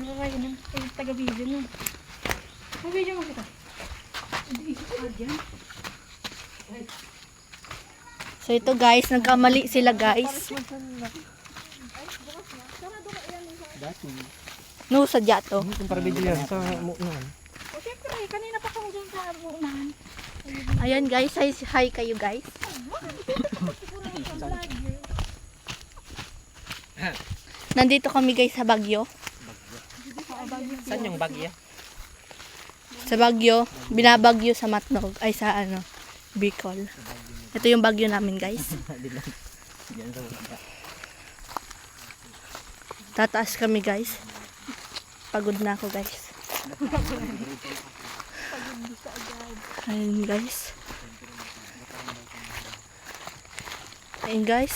nakakain na. Ay, taga-video na. May video mo kita. So ito guys, nagkamali sila guys. Dati. No, sadya to. Kung para video yan sa mu'nan. O siyempre, kanina pa kung dyan sa buunahan. Ayan guys, hi kayo guys. Nandito kami guys sa Baguio. Saan yung bagya? Sa Baguio, binabagyo sa Matnog, ay sa ano, Bicol. Ito yung Baguio namin guys. Diyan sa baba. Tataas kami guys. Pagod na ako guys. Ayun guys. Ayun guys.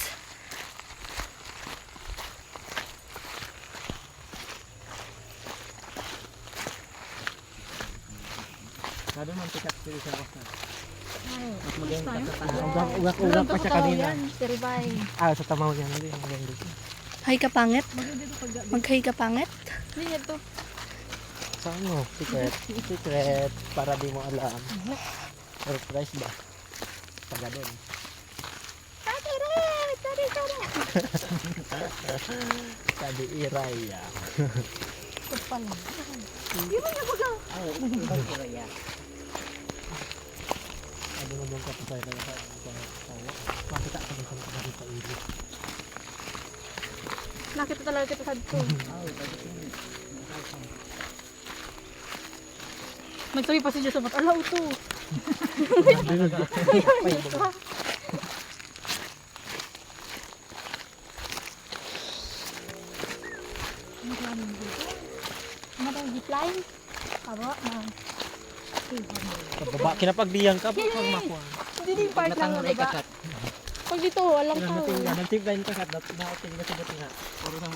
Lado man pikat dito sa basta. Mas Ay, maganda sa tayo. Ugak-ugak pa siya kanina. Si Ribay. Ah, sa tamaw yan. Hindi, maganda dito. Hi ka pangit. Dito pag Mag-hi ka pangit. Hindi to. Sa ano? Secret. Secret. Para di mo alam. Surprise ba? Pagadon. Sabi Iraya. Kapal. Ano mo bang kapatay na sa makita ka ba sa dito ilo? Nakita talaga kita sa dito. Nagsabi pa si Diyos sa mata. Alaw to. Matang zipline. Aba, na. Kababa kinapagdiyang ka pag makuha. Hindi din part lang, diba? Pag dito, alam ko. Nag-tip line ka kat na open kasi dito nga. Puro na